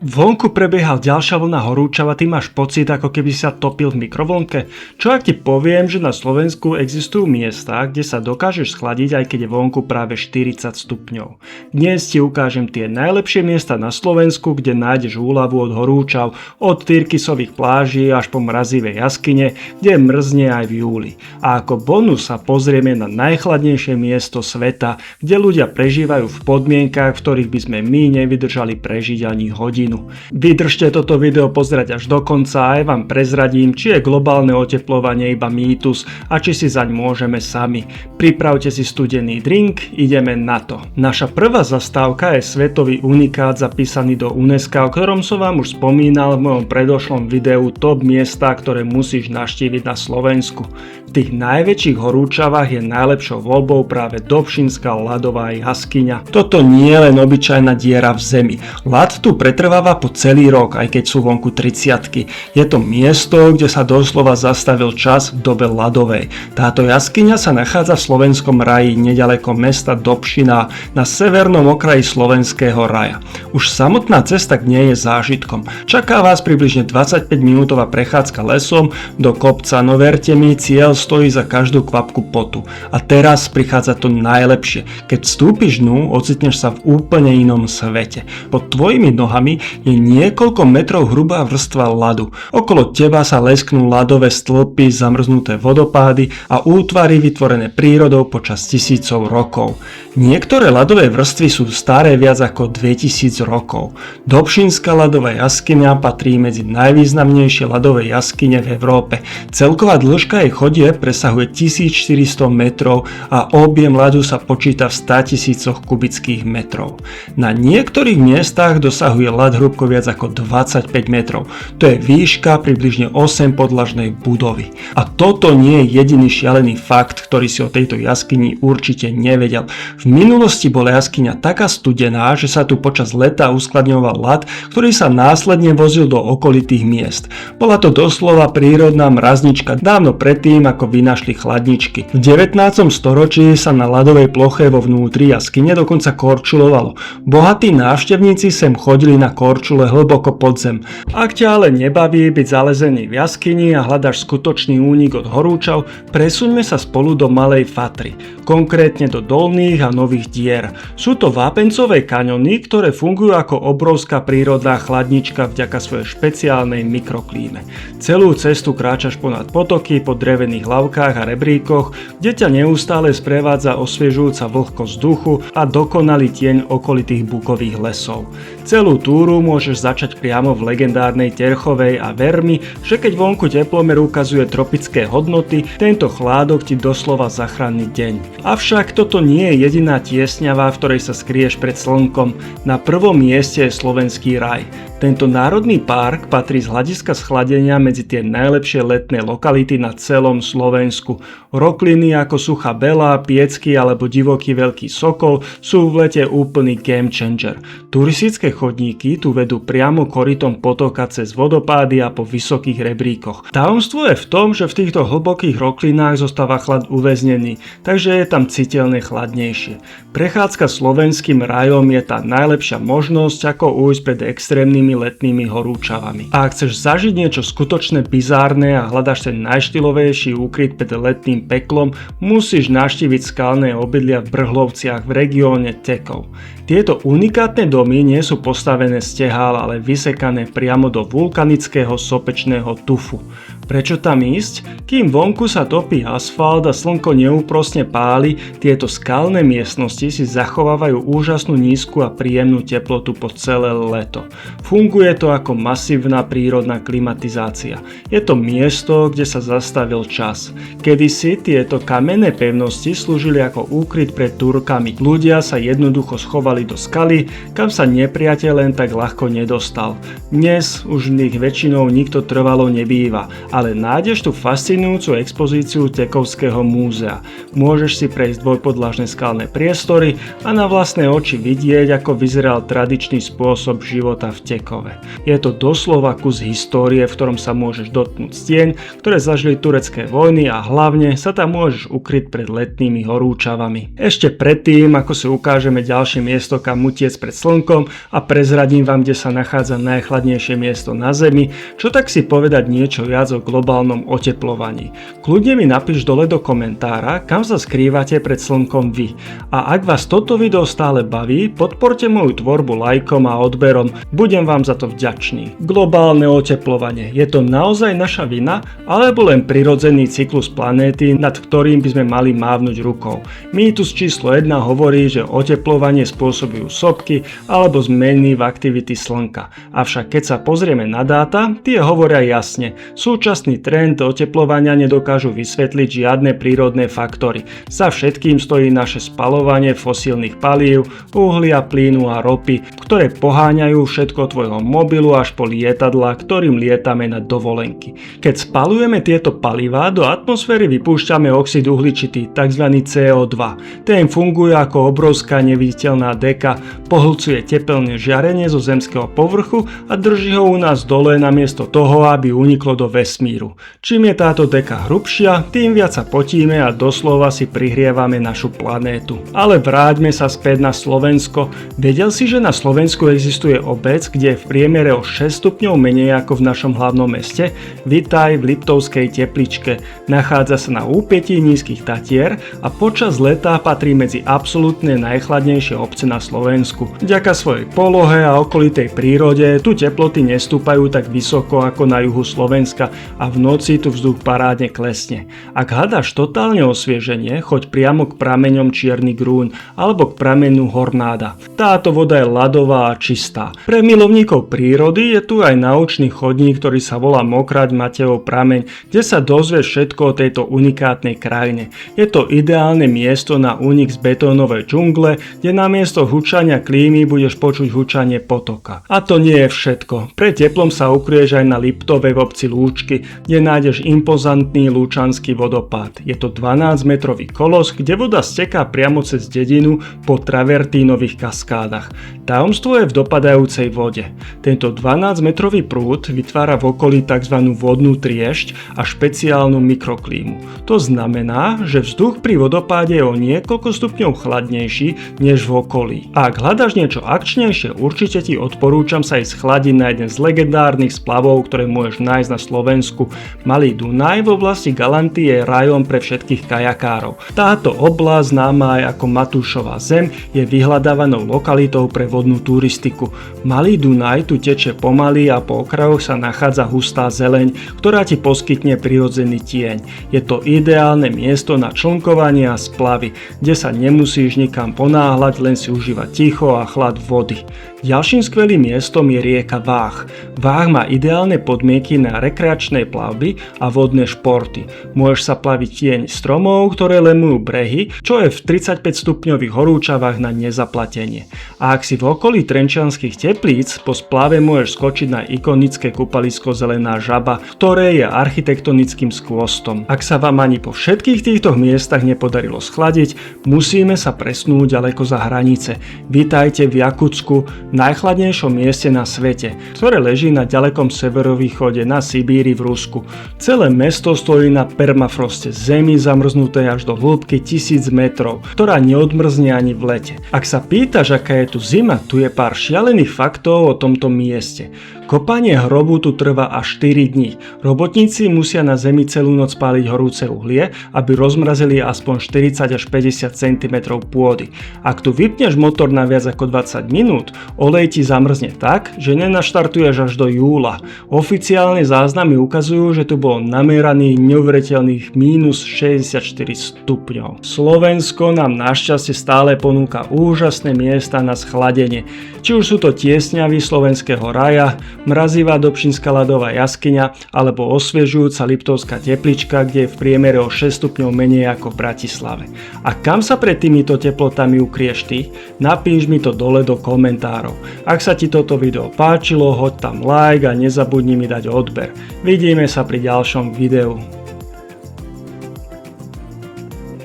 Vonku prebiehal ďalšia vlna horúčava, ty máš pocit, ako keby sa topil v mikrovlnke? Čo ak ti poviem, že na Slovensku existujú miesta, kde sa dokážeš schladiť, aj keď je vonku práve 40 stupňov. Dnes ti ukážem tie najlepšie miesta na Slovensku, kde nájdeš úľavu od horúčav, od Tyrkisových pláží až po mrazivé jaskyne, kde mrzne aj v júli. A ako bonus sa pozrieme na najchladnejšie miesto sveta, kde ľudia prežívajú v podmienkach, v ktorých by sme my nevydržali prežiť ani hodinu. Vydržte toto video pozerať až do konca a aj vám prezradím, či je globálne oteplovanie iba mýtus a či si zaň môžeme sami. Pripravte si studený drink, ideme na to. Naša prvá zastávka je svetový unikát zapísaný do UNESCO, o ktorom som vám už spomínal v mojom predošlom videu top miesta, ktoré musíš navštíviť na Slovensku. V tých najväčších horúčavách je najlepšou voľbou práve Dobšinska ľadová jaskyňa. Toto nie je len obyčajná diera v zemi. Ľad tu pretrváva po celý rok, aj keď sú vonku 30-ky. Je to miesto, kde sa doslova zastavil čas v dobe ľadovej. Táto jaskyňa sa nachádza v slovenskom raji nedaleko mesta Dobšina na severnom okraji slovenského raja. Už samotná cesta k nej je zážitkom. Čaká vás približne 25-minútová prechádzka lesom do kopca, no verte mi, cieľ stojí za každú kvapku potu. A teraz prichádza to najlepšie. Keď vstúpiš dnu, ocitneš sa v úplne inom svete. Pod tvojimi nohami je niekoľko metrov hrubá vrstva ľadu. Okolo teba sa lesknú ľadové stĺpy, zamrznuté vodopády a útvary vytvorené prírodou počas tisícov rokov. Niektoré ľadové vrstvy sú staré viac ako 2000 rokov. Dobšinská ľadová jaskyňa patrí medzi najvýznamnejšie ľadové jaskyne v Európe. Celková dĺžka jej chodie presahuje 1400 metrov a objem ľadu sa počíta v 100 000 kubických metrov. Na niektorých miestach dosahuje ľad hrúbko viac ako 25 metrov. To je výška približne 8 podlažnej budovy. A toto nie je jediný šialený fakt, ktorý si o tejto jaskyni určite nevedel. V minulosti bola jaskyňa taká studená, že sa tu počas leta uskladňoval ľad, ktorý sa následne vozil do okolitých miest. Bola to doslova prírodná mraznička dávno predtým, ako vynašli chladničky. V 19. storočí sa na ľadovej ploche vo vnútri jaskyne dokonca korčulovalo. Bohatí návštevníci sem chodili na korčule hlboko pod zem. Ak ťa ale nebaví byť zalezený v jaskyni a hľadaš skutočný únik od horúčav, presuňme sa spolu do Malej Fatry, konkrétne do Dolných a Nových dier. Sú to vápencové kaňony, ktoré fungujú ako obrovská prírodná chladnička vďaka svojej špeciálnej mikroklíme. Celú cestu kráčaš ponad potoky, po drevených hlavkách a rebríkoch, kde ťa neustále sprevádza osviežujúca vlhkosť vzduchu a dokonalý tieň okolitých bukových lesov. Celú túru môžeš začať priamo v legendárnej Terchovej a ver mi, že keď vonku teplomer ukazuje tropické hodnoty, tento chládok ti doslova zachráni deň. Avšak toto nie je jediná tiesňava, v ktorej sa skryješ pred slnkom. Na prvom mieste je slovenský raj. Tento národný park patrí z hľadiska schladenia medzi tie najlepšie letné lokality na celom Slovensku. Rokliny ako Suchá Bela, Piecky alebo divoký Veľký Sokol sú v lete úplný game changer. Turistické chodníky tu vedú priamo korytom potoka cez vodopády a po vysokých rebríkoch. Tajomstvo je v tom, že v týchto hlbokých roklinách zostáva chlad uväznený, takže je tam citeľne chladnejšie. Prechádzka slovenským rajom je tá najlepšia možnosť, ako ujsť pred extrémnymi letnými horúčavami. A ak chceš zažiť niečo skutočne bizárne a hľadaš ten najštylovejší úkryt pred letným peklom, musíš navštíviť skalné obydlia v Brhlovciach v regióne Tekov. Tieto unikátne domy nie sú postavené z tehál, ale vysekané priamo do vulkanického sopečného tufu. Prečo tam ísť? Kým vonku sa topí asfalt a slnko neúprosne páli, tieto skalné miestnosti si zachovávajú úžasnú nízku a príjemnú teplotu po celé leto. Funguje to ako masívna prírodná klimatizácia. Je to miesto, kde sa zastavil čas. Kedysi tieto kamenné pevnosti slúžili ako úkryt pred Turkami. Ľudia sa jednoducho schovali do skaly, kam sa nepriateľ len tak ľahko nedostal. Dnes už v nich väčšinou nikto trvalo nebýva a ale nájdeš tu fascinujúcu expozíciu Tekovského múzea. Môžeš si prejsť dvojpodlažné skalné priestory a na vlastné oči vidieť, ako vyzeral tradičný spôsob života v Tekove. Je to doslova kus histórie, v ktorom sa môžeš dotknúť stien, ktoré zažili turecké vojny a hlavne sa tam môžeš ukryť pred letnými horúčavami. Ešte predtým, ako si ukážeme ďalšie miesto, kam utiec pred slnkom a prezradím vám, kde sa nachádza najchladnejšie miesto na Zemi, čo tak si povedať niečo viac o globálnom oteplovaní. Kľudne mi napíš dole do komentára, kam sa skrývate pred slnkom vy. A ak vás toto video stále baví, podporte moju tvorbu lajkom a odberom, budem vám za to vďačný. Globálne oteplovanie, je to naozaj naša vina, alebo len prirodzený cyklus planéty, nad ktorým by sme mali mávnuť rukou? Mýtus číslo 1 hovorí, že oteplovanie spôsobujú sopky alebo zmeny v aktivity slnka. Avšak keď sa pozrieme na dáta, tie hovoria jasne. Súčasný trend oteplovania nedokážu vysvetliť žiadne prírodné faktory. Za všetkým stojí naše spaľovanie fosílnych palív, uhlia, plynu a ropy, ktoré poháňajú všetko tvojho mobilu až po lietadlá, ktorým lietame na dovolenky. Keď spaľujeme tieto palivá, do atmosféry vypúšťame oxid uhličitý, tzv. CO2. Ten funguje ako obrovská neviditeľná deka, pohlcuje tepelné žiarenie zo zemského povrchu a drží ho u nás dole namiesto toho, aby uniklo do vesmíru. Čím je táto deka hrubšia, tým viac sa potíme a doslova si prihrievame našu planétu. Ale vráťme sa späť na Slovensko. Vedel si, že na Slovensku existuje obec, kde je v priemere o 6 stupňov menej ako v našom hlavnom meste? Vitaj v Liptovskej Tepličke. Nachádza sa na úpätí nízkych Tatier a počas leta patrí medzi absolútne najchladnejšie obce na Slovensku. Vďaka svojej polohe a okolitej prírode tu teploty nestúpajú tak vysoko ako na juhu Slovenska a v noci tu vzduch parádne klesne. Ak hľadáš totálne osvieženie, choď priamo k prameňom Čierny Grún alebo k pramenu Hornáda. Táto voda je ľadová a čistá. Pre milovníkov prírody je tu aj naučný chodník, ktorý sa volá Mokrať Matejov prameň, kde sa dozvieš všetko o tejto unikátnej krajine. Je to ideálne miesto na únik z betónovej džungle, kde namiesto hučania klímy budeš počuť hučanie potoka. A to nie je všetko. Pre teplom sa ukryješ aj na Liptove v obci Lúčky, kde nájdeš impozantný Lúčanský vodopád. Je to 12-metrový kolos, kde voda steká priamo cez dedinu po travertínových kaskádach. Tajomstvo je v dopadajúcej vode. Tento 12-metrový prúd vytvára v okolí tzv. Vodnú triešť a špeciálnu mikroklímu. To znamená, že vzduch pri vodopáde je o niekoľko stupňov chladnejší než v okolí. Ak hľadaš niečo akčnejšie, určite ti odporúčam sa ísť chladiť na jeden z legendárnych splavov, ktoré môžeš nájsť na Slovensku. Malý Dunaj v oblasti Galanty je rajom pre všetkých kajakárov. Táto oblasť, známa aj ako Matúšova zem, je vyhľadávanou lokalitou pre vodnú turistiku. Malý Dunaj tu tečie pomaly a po okrajoch sa nachádza hustá zeleň, ktorá ti poskytne prirodzený tieň. Je to ideálne miesto na člnkovanie a splavy, kde sa nemusíš nikam ponáhľať, len si užívať ticho a chlad vody. Ďalším skvelým miestom je rieka Váh. Váh má ideálne podmienky na rekreačné plavby a vodné športy. Môžeš sa plaviť tieň stromov, ktoré lemujú brehy, čo je v 35 stupňových horúčavách na nezaplatenie. A ak si v okolí Trenčianskych Teplíc, po splave môžeš skočiť na ikonické kúpalisko Zelená žaba, ktoré je architektonickým skvostom. Ak sa vám ani po všetkých týchto miestach nepodarilo schladiť, musíme sa presnúť ďaleko za hranice. Vítajte v Jakutsku, najchladnejšom mieste na svete, ktoré leží na ďalekom severovýchode na Sibíri v Rusku. Celé mesto stojí na permafroste, zemi zamrznutej až do hĺbky 1000 metrov, ktorá neodmrzne ani v lete. Ak sa pýtaš, aká je tu zima, tu je pár šialených faktov o tomto mieste. Kopanie hrobu tu trvá až 4 dní. Robotníci musia na zemi celú noc páliť horúce uhlie, aby rozmrazili aspoň 40 až 50 cm pôdy. Ak tu vypneš motor na viac ako 20 minút, olej ti zamrzne tak, že nenaštartuješ až do júla. Oficiálne záznamy ukazujú, že tu bolo nameraných neuveriteľných minus 64 stupňov. Slovensko nám našťastie stále ponúka úžasné miesta na schladenie. Či už sú to tiesňavy slovenského raja, mrazivá Dobšinská ľadová jaskyňa alebo osviežujúca Liptovská Teplička, kde je v priemere o 6 stupňov menej ako v Bratislave. A kam sa pred týmito teplotami ukrieš ty? Napíš mi to dole do komentárov. odberov. Ak sa ti toto video páčilo, hoď tam like a nezabudni mi dať odber. Vidíme sa pri ďalšom videu.